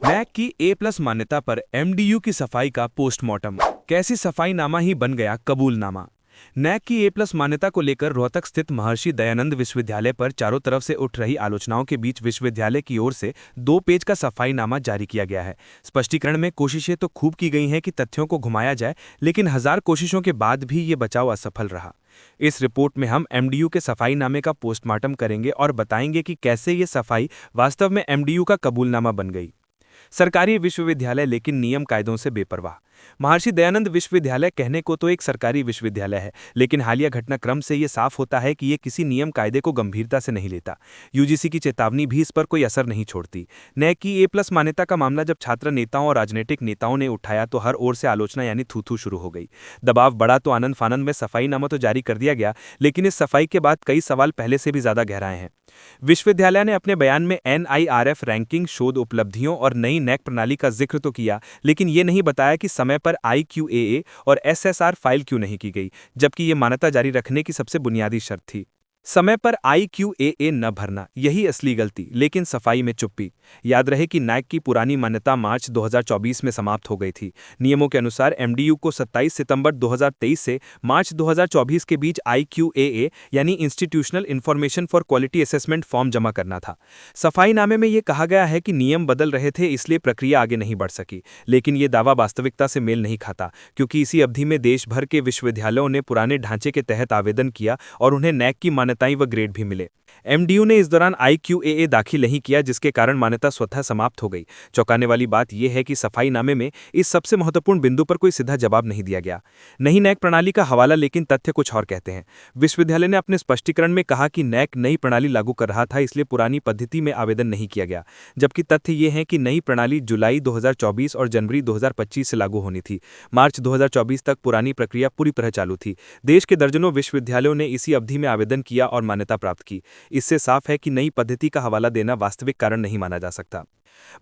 NAAC की A+ मान्यता पर एमडीयू की सफाई का पोस्टमार्टम। कैसी सफाईनामा ही बन गया कबूलनामा। नैक की A+ मान्यता को लेकर रोहतक स्थित महर्षि दयानंद विश्वविद्यालय पर चारों तरफ से उठ रही आलोचनाओं के बीच विश्वविद्यालय की ओर से 2 पेज का सफाईनामा जारी किया गया है। स्पष्टीकरण में कोशिशें तो खूब की गई हैं कि तथ्यों को घुमाया जाए, लेकिन हजार कोशिशों के बाद भी ये बचाव असफल रहा। इस रिपोर्ट में हम एमडीयू के सफाईनामे का पोस्टमार्टम करेंगे और बताएंगे कि कैसे ये सफाई वास्तव में एमडीयू का कबूलनामा बन गई। सरकारी विश्वविद्यालय लेकिन नियम कायदों से बेपरवाह। महर्षि दयानंद विश्वविद्यालय कहने को तो एक सरकारी विश्वविद्यालय है, लेकिन हालिया घटनाक्रम से ये साफ होता है कि ये किसी नियम कायदे को गंभीरता से नहीं लेता। यूजीसी की चेतावनी भी इस पर कोई असर नहीं छोड़ती। नैक की A+ मान्यता का मामला जब छात्र नेताओं और राजनीतिक नेताओं ने उठाया तो हर ओर से आलोचना यानी थू-थू शुरू हो गई। दबाव बढ़ा तो आनंद फानंद में सफाईनामा तो जारी कर दिया गया, लेकिन इस सफाई के बाद कई सवाल पहले से भी ज्यादा गहराए हैं। विश्वविद्यालय ने अपने बयान में NIRF रैंकिंग, शोध उपलब्धियों और नई नैक प्रणाली का जिक्र तो किया, लेकिन ये नहीं बताया कि समय पर IQAA और SSR फाइल क्यों नहीं की गई, जबकि ये मान्यता जारी रखने की सबसे बुनियादी शर्त थी। समय पर IQAA न भरना, यही असली गलती, लेकिन सफाई में चुप्पी। याद रहे कि नैक की पुरानी मान्यता मार्च 2024 में समाप्त हो गई थी। नियमों के अनुसार एमडीयू को 27 सितंबर 2023 से मार्च 2024 के बीच IQAA यानी institutional information for quality assessment form जमा करना था। सफाईनामे में ये कहा गया है कि नियम बदल रहे थे, इसलिए प्रक्रिया आगे नहीं बढ़ सकी, लेकिन ये दावा वास्तविकता से मेल नहीं खाता, क्योंकि इसी अवधि में देश भर के विश्वविद्यालयों ने पुराने ढांचे के तहत आवेदन किया और उन्हें नैक की मान्यताएं व ग्रेड भी मिले। एमडीयू ने इस दौरान IQAA दाखिल नहीं किया, जिसके कारण मान्यता स्वतः समाप्त हो गई। चौंकाने वाली बात यह है कि सफाईनामे में इस सबसे महत्वपूर्ण बिंदु पर कोई सीधा जवाब नहीं दिया गया। नई नैक प्रणाली का हवाला, लेकिन तथ्य कुछ और कहते हैं। विश्वविद्यालय ने अपने स्पष्टीकरण में कहा कि नैक नई प्रणाली लागू कर रहा था, इसलिए पुरानी पद्धति में आवेदन नहीं किया गया, जबकि तथ्य ये है कि नई प्रणाली जुलाई 2024 और जनवरी 2025 से लागू होनी थी। मार्च 2024 तक पुरानी प्रक्रिया पूरी तरह चालू थी। देश के दर्जनों विश्वविद्यालयों ने इसी अवधि में आवेदन किया और मान्यता प्राप्त की। इससे साफ है कि नई पद्धति का हवाला देना वास्तविक कारण नहीं माना जा सकता।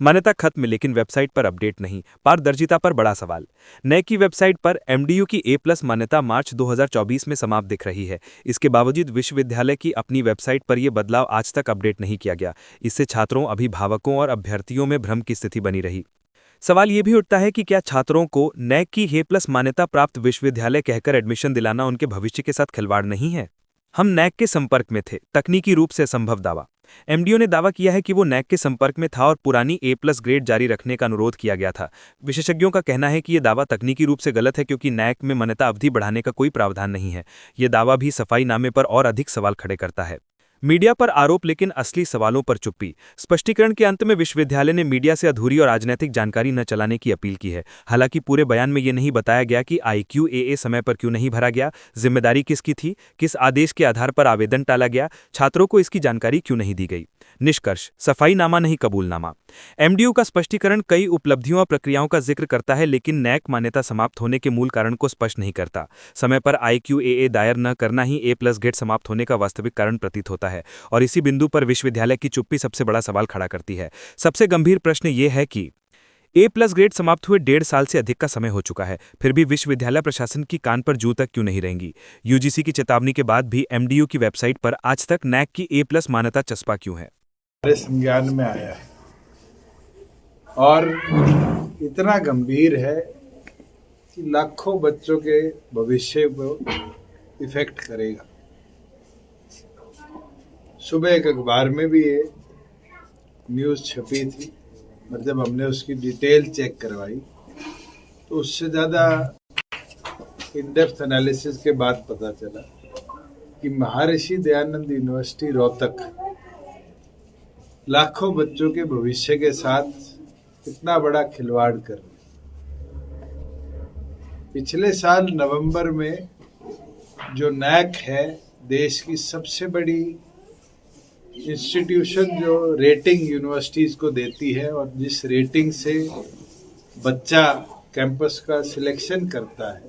मान्यता खत्म, लेकिन वेबसाइट पर अपडेट नहीं। पारदर्शिता पर बड़ा सवाल। नैक की वेबसाइट पर एमडीयू की A+ मान्यता मार्च 2024 में समाप्त दिख रही है। इसके बावजूद विश्वविद्यालय की अपनी वेबसाइट पर यह बदलाव आज तक अपडेट नहीं किया गया। इससे छात्रों, अभिभावकों और अभ्यर्थियों में भ्रम की स्थिति बनी रही। सवाल यह भी उठता है कि क्या छात्रों को नैक की A+ मान्यता प्राप्त विश्वविद्यालय कहकर एडमिशन दिलाना उनके भविष्य के साथ खिलवाड़ नहीं है? हम नैक के संपर्क में थे, तकनीकी रूप से असंभव दावा। एमडीयू ने दावा किया है कि वो नैक के संपर्क में था और पुरानी A+ ग्रेड जारी रखने का अनुरोध किया गया था। विशेषज्ञों का कहना है कि यह दावा तकनीकी रूप से गलत है, क्योंकि नैक में मान्यता अवधि बढ़ाने का कोई प्रावधान नहीं है। यह दावा भी सफाईनामे पर और अधिक सवाल खड़े करता है। मीडिया पर आरोप, लेकिन असली सवालों पर चुप्पी। स्पष्टीकरण के अंत में विश्वविद्यालय ने मीडिया से अधूरी और राजनैतिक जानकारी न चलाने की अपील की है। हालांकि पूरे बयान में यह नहीं बताया गया कि IQAA समय पर क्यों नहीं भरा गया, जिम्मेदारी किसकी थी, किस आदेश के आधार पर आवेदन टाला गया, छात्रों को इसकी जानकारी क्यों नहीं दी गई। निष्कर्ष, सफाईनामा नहीं कबूलनामा। एमडीयू का स्पष्टीकरण कई उपलब्धियों और प्रक्रियाओं का जिक्र करता है, लेकिन नैक मान्यता समाप्त होने के मूल कारण को स्पष्ट नहीं करता। समय पर IQAA दायर न करना ही A+ ग्रेड समाप्त होने का वास्तविक कारण प्रतीत होता है, और इसी बिंदु पर विश्वविद्यालय की चुप्पी सबसे बड़ा सवाल खड़ा करती है। सबसे गंभीर प्रश्न ये है कि A+ ग्रेड समाप्त हुए 1.5 साल से अधिक का समय हो चुका है, फिर भी विश्वविद्यालय प्रशासन की कान पर जू तक क्यों नहीं रहेंगी। यूजीसी की चेतावनी के बाद भी एमडीयू की वेबसाइट पर आज तक नैक की A+ मान्यता चस्पा क्यों है। हमारे संज्ञान में आया है और इतना गंभीर है कि लाखों बच्चों के भविष्य को इफेक्ट करेगा। सुबह एक अखबार में भी ये न्यूज़ छपी थी, और जब हमने उसकी डिटेल चेक करवाई तो उससे ज़्यादा इन डेप्थ एनालिसिस के बाद पता चला कि महर्षि दयानंद यूनिवर्सिटी रोहतक लाखों बच्चों के भविष्य के साथ इतना बड़ा खिलवाड़ कर रही है। पिछले साल नवंबर में जो नैक है, देश की सबसे बड़ी इंस्टीट्यूशन जो रेटिंग यूनिवर्सिटीज को देती है, और जिस रेटिंग से बच्चा कैंपस का सिलेक्शन करता है,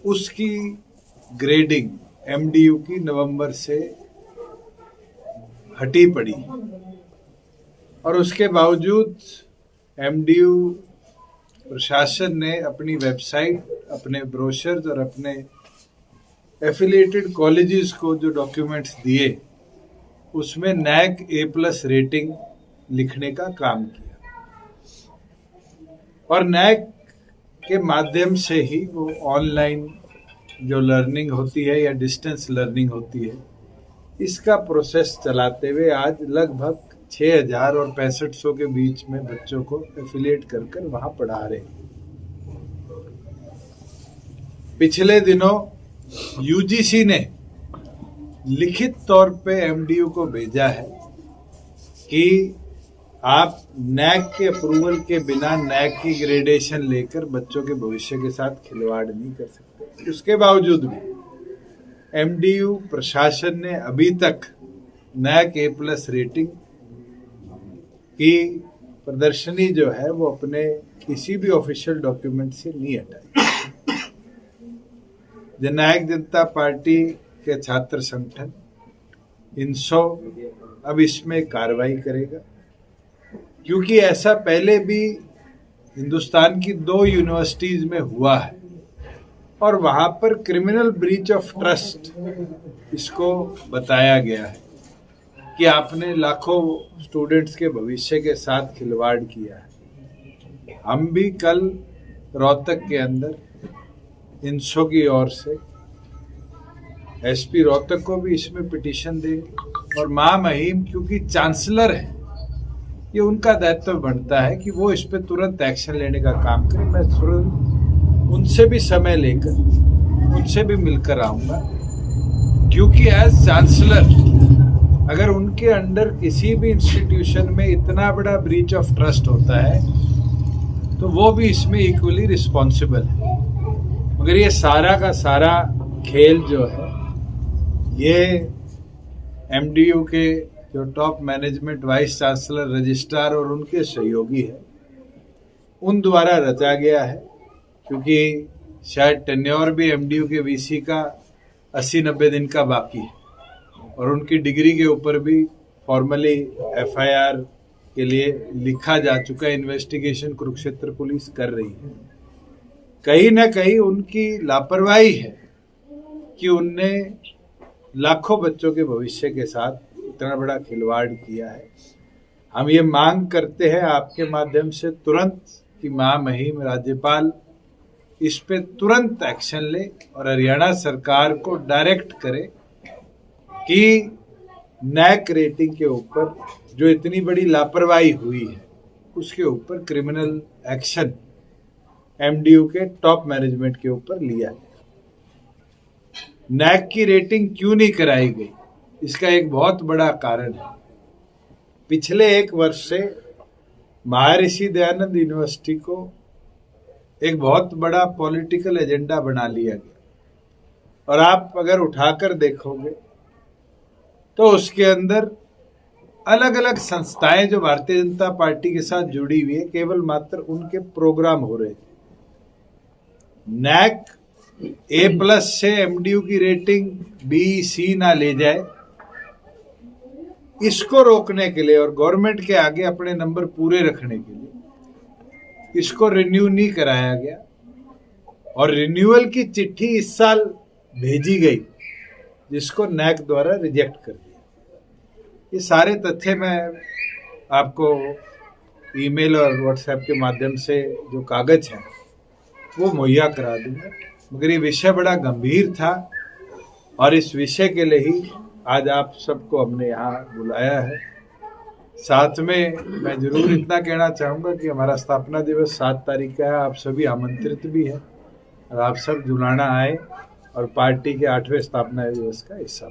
उसकी ग्रेडिंग एमडीयू की नवंबर से हटी पड़ी, और उसके बावजूद एमडीयू प्रशासन ने अपनी वेबसाइट, अपने ब्रोशर्स और अपने एफिलिएटेड कॉलेजेस को जो डॉक्यूमेंट्स दिए, उसमें नैक A+ रेटिंग लिखने का काम किया और नैक के माध्यम से ही वो ऑनलाइन जो लर्निंग होती है या डिस्टेंस लर्निंग होती है, इसका प्रोसेस चलाते हुए आज लगभग 6,000 और 6500 के बीच में बच्चों को एफिलिएट कर कर वहां पढ़ा रहे हैं। पिछले दिनों यूजीसी ने लिखित तौर पे एमडीयू को भेजा है कि आप नैक के अप्रूवल के बिना नैक की ग्रेडेशन लेकर बच्चों के भविष्य के साथ खिलवाड़ नहीं कर सकते। उसके बावजूद भी एमडीयू प्रशासन ने अभी तक नैक A+ रेटिंग की प्रदर्शनी जो है वो अपने किसी भी ऑफिशियल डॉक्यूमेंट से नहीं हटाई। जननायक जनता पार्टी के छात्र संगठन INSO अब इसमें कार्रवाई करेगा, क्योंकि ऐसा पहले भी हिंदुस्तान की 2 यूनिवर्सिटीज में हुआ है और वहां पर क्रिमिनल ब्रीच ऑफ ट्रस्ट इसको बताया गया है कि आपने लाखों स्टूडेंट्स के भविष्य के साथ खिलवाड़ किया है। हम भी कल रोहतक के अंदर INSO की ओर से SP रोहतक को भी इसमें पिटीशन देंगे और महामहिम क्योंकि चांसलर है, ये उनका दायित्व बनता है कि वो इस पे तुरंत एक्शन लेने का काम करें। मैं तुरंत उनसे भी समय लेकर उनसे भी मिलकर आऊंगा, क्योंकि एज चांसलर अगर उनके अंडर किसी भी इंस्टीट्यूशन में इतना बड़ा ब्रीच ऑफ ट्रस्ट होता है तो वो भी इसमें इक्वली रिस्पॉन्सिबल है। मगर ये सारा का सारा खेल जो है ये एमडीयू के जो top management, vice chancellor, registrar और उनके सहयोगी है उन द्वारा रचा गया है, क्योंकि शायद टेन्योर भी एमडीयू के वीसी का 80-90 दिन का बाकी है और उनकी डिग्री के ऊपर भी फॉर्मली एफआईआर के लिए लिखा जा चुका है। इन्वेस्टिगेशन कुरुक्षेत्र पुलिस कर रही है। कहीं ना कहीं उनकी लापरवाही है कि उनने लाखों बच्चों के भविष्य के साथ इतना बड़ा खिलवाड़ किया है। हम ये मांग करते हैं आपके माध्यम से तुरंत कि महामहिम राज्यपाल इस पे तुरंत एक्शन ले और हरियाणा सरकार को डायरेक्ट करे कि नैक रेटिंग के ऊपर जो इतनी बड़ी लापरवाही हुई है उसके ऊपर क्रिमिनल एक्शन एमडीयू के टॉप मैनेजमेंट के ऊपर लिया जाए। नैक की रेटिंग क्यों नहीं कराई गई, इसका एक बहुत बड़ा कारण है। पिछले 1 वर्ष से महर्षि दयानंद यूनिवर्सिटी को एक बहुत बड़ा पॉलिटिकल एजेंडा बना लिया गया और आप अगर उठाकर देखोगे तो उसके अंदर अलग अलग संस्थाएं जो भारतीय जनता पार्टी के साथ जुड़ी हुई है, केवल मात्र उनके प्रोग्राम हो रहे थे। नैक A+ से एमडीयू की रेटिंग B-C ना ले जाए, इसको रोकने के लिए और गवर्नमेंट के आगे अपने नंबर पूरे रखने के लिए इसको रिन्यू नहीं कराया गया और रिन्यूअल की चिट्ठी इस साल भेजी गई जिसको नैक द्वारा रिजेक्ट कर दिया। ये सारे तथ्य मैं आपको ईमेल और व्हाट्सएप के माध्यम से जो कागज है वो मुहैया करा दूंगा। मगर ये विषय बड़ा गंभीर था और इस विषय के लिए ही आज आप सबको हमने यहाँ बुलाया है। साथ में मैं जरूर इतना कहना चाहूँगा कि हमारा स्थापना दिवस 7 तारीख का है। आप सभी आमंत्रित भी हैं और आप सब जुलाना आए और पार्टी के 8वें स्थापना दिवस का हिस्सा।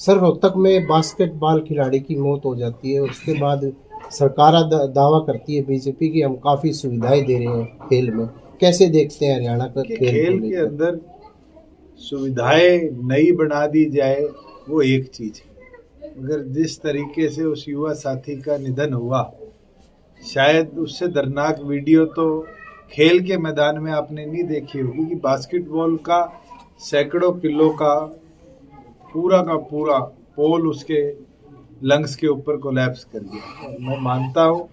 सर, रोहतक में बास्केटबॉल खिलाड़ी की मौत हो जाती है, उसके बाद सरकार दावा करती है बीजेपी की हम काफ़ी सुविधाएं दे रहे हैं खेल में। कैसे देखते हैं हरियाणा का खेल के अंदर सुविधाएं नई बना दी जाए वो एक चीज है, मगर जिस तरीके से उस युवा साथी का निधन हुआ, शायद उससे दर्दनाक वीडियो तो खेल के मैदान में आपने नहीं देखी होगी कि बास्केटबॉल का सैकड़ों किलो का पूरा पोल उसके लंग्स के ऊपर कोलैप्स कर दिया। मैं मानता हूँ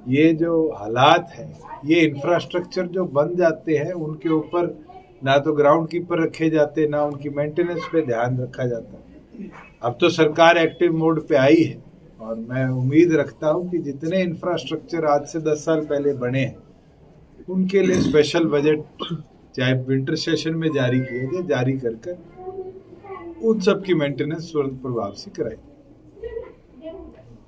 ये जो हालात है, ये इंफ्रास्ट्रक्चर जो बन जाते हैं उनके ऊपर ना तो ग्राउंड कीपर रखे जाते, ना उनकी मेंटेनेंस पे ध्यान रखा जाता। अब तो सरकार एक्टिव मोड पे आई है और मैं उम्मीद रखता हूं कि जितने इंफ्रास्ट्रक्चर आज से 10 साल पहले बने हैं उनके लिए स्पेशल बजट चाहे विंटर सेशन में जारी किया जाए, जारी कर उन सब की मेंटेनेंस तुरंत प्रभाव से कराई।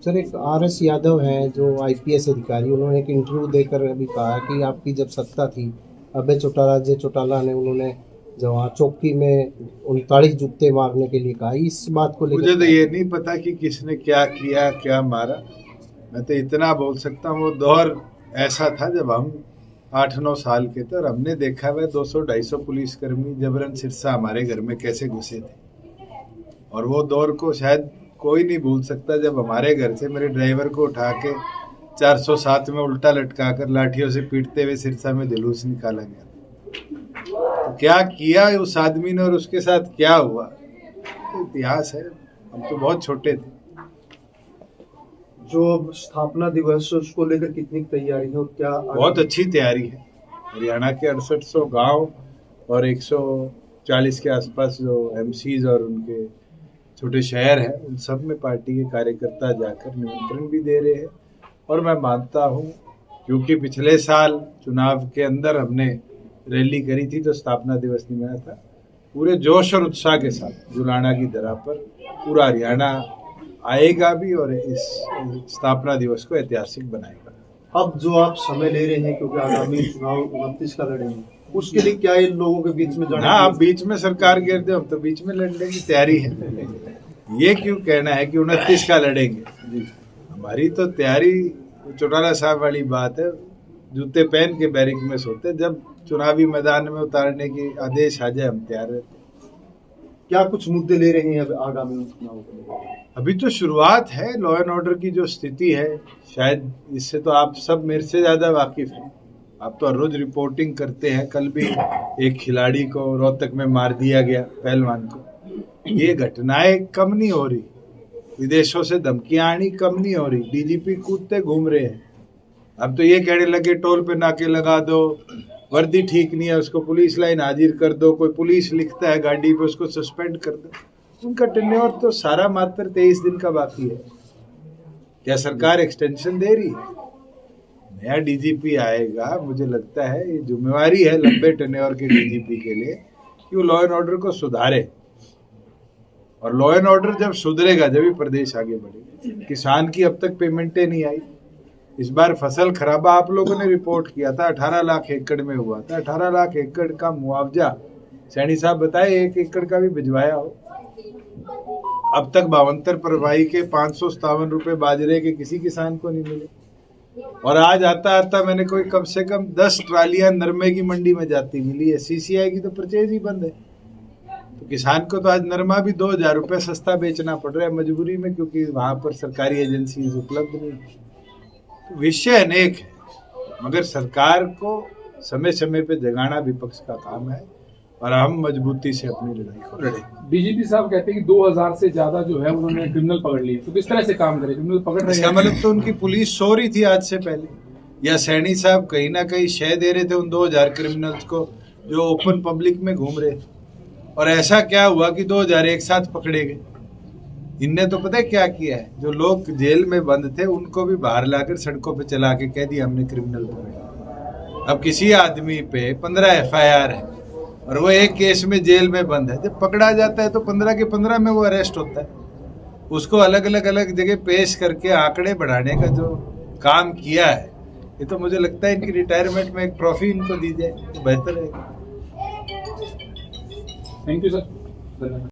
सर, एक RS यादव हैं जो IPS अधिकारी, उन्होंने एक इंटरव्यू देकर अभी कहा कि आपकी जब सत्ता थी अभय चौटाला ने उन्होंने जो वहाँ चौकी में 39 जूते मारने के लिए कहा, इस बात को लेकर मुझे तो ये नहीं पता कि किसने क्या किया क्या मारा। मैं तो इतना बोल सकता हूँ वो दौर ऐसा था जब हम 8-9 साल के थे और हमने देखा हुआ 200-250 पुलिसकर्मी जबरन सिरसा हमारे घर में कैसे घुसे थे। और वो दौर को शायद कोई नहीं भूल सकता जब हमारे घर से मेरे ड्राइवर को उठा के 407 में उल्टा लटका कर लाठियों से पीटते हुए सिरसा में जुलूस निकाला गया। तो क्या किया उस आदमी ने और उसके साथ क्या हुआ तो इतिहास है। हम तो बहुत छोटे थे। जो स्थापना दिवस है उसको लेकर कितनी तैयारी है और क्या? बहुत अच्छी तैयारी है। हरियाणा के 6800 गांव और 140 के आसपास जो MCs और उनके छोटे शहर हैं उन सब में पार्टी के कार्यकर्ता जाकर निमंत्रण भी दे रहे हैं। और मैं मानता हूं क्योंकि पिछले साल चुनाव के अंदर हमने रैली करी थी तो स्थापना दिवस नहीं मनाया था, पूरे जोश और उत्साह के साथ जुलाना की धरा पर पूरा हरियाणा आएगा भी और इस स्थापना दिवस को ऐतिहासिक बनाएगा। अब जो आप समय ले रहे हैं क्योंकि आगामी चुनाव 29 का लड़ेंगे, उसके लिए क्या इन लोगों के बीच में जाना? आप बीच में सरकार गिर दे, हम तो बीच में लड़ने की तैयारी है। ये क्यों कहना है कि 29 का लड़ेंगे? हमारी तो तैयारी चौटाला साहब वाली बात है, जूते पहन के बैरिक में सोते, जब चुनावी मैदान में उतारने की आदेश आ जाए हम तैयार रहते। क्या कुछ मुद्दे ले रहे हैं अब आगामी चुनाव को? अभी तो शुरुआत है। लॉ एंड ऑर्डर की जो स्थिति है शायद इससे तो आप सब मेरे से ज्यादा वाकिफ हैं। आप तो हर रोज रिपोर्टिंग करते हैं। कल भी एक खिलाड़ी को रोहतक में मार दिया गया, पहलवान को। ये घटनाएं कम नहीं हो रही, विदेशों से धमकियां आनी कम नहीं हो रही, DGP कूदते घूम रहे हैं। अब तो ये कहने लगे टोल पे नाके लगा दो, वर्दी ठीक नहीं है उसको पुलिस लाइन हाजिर कर दो, कोई पुलिस लिखता है गाड़ी पे उसको सस्पेंड कर दो। उनका टेन्योर तो सारा मात्र 23 दिन का बाकी है। क्या सरकार एक्सटेंशन दे रही है? नया DGP आएगा, मुझे लगता है ये जिम्मेवारी है लंबे टेन्योर के DGP के लिए कि वो लॉ एंड ऑर्डर को सुधारे। और लॉ एंड ऑर्डर जब सुधरेगा जब भी प्रदेश आगे बढ़ेगा। किसान की अब तक पेमेंटें नहीं आई। इस बार फसल खराबा आप लोगों ने रिपोर्ट किया था, 18 लाख एकड़ में हुआ था। 18 लाख एकड़ का मुआवजा सैनी साहब बताए 1 एकड़ का भी भिजवाया हो। अब तक 72 परवाही के 557 रुपए बाजरे के किसी किसान को नहीं मिले। और आज आता मैंने कोई कम से कम 10 ट्रालियां नरमे की मंडी में जाती मिली है। CCI की तो परचेज ही बंद है। तो किसान को तो आज नरमा भी 2000 रुपये सस्ता बेचना पड़ रहा है मजबूरी में, क्योंकि वहां पर सरकारी एजेंसी उपलब्ध नहीं। तो विषय अनेक है, मगर सरकार को समय समय पे जगाना विपक्ष का काम है और हम मजबूती से अपनी लड़ाई को लड़े। DGP साहब कहते हैं कि 2000 से ज्यादा जो है उन्होंने क्रिमिनल पकड़ लिए, तो किस तरह से काम करे? क्रिमिनल पकड़ रहे हैं? इसका मतलब तो उनकी पुलिस सो रही थी आज से पहले, या सैनी साहब कहीं ना कहीं शय दे रहे थे उन 2000 क्रिमिनल्स को जो ओपन पब्लिक में घूम रहे थे। और ऐसा क्या हुआ कि 2000 एक साथ पकड़े गए? इनने तो पता है क्या किया है, जो लोग जेल में बंद थे उनको भी बाहर लाकर सड़कों पे चला के कह दिया हमने क्रिमिनल पकड़ा। अब किसी आदमी पे 15 FIR है और वो एक केस में जेल में बंद है, जब पकड़ा जाता है तो 15 के 15 में वो अरेस्ट होता है। उसको अलग अलग जगह पेश करके आंकड़े बढ़ाने का जो काम किया है, ये तो मुझे लगता है इनकी रिटायरमेंट में एक ट्रॉफी इनको दी जाए तो बेहतर है। Thank you sir.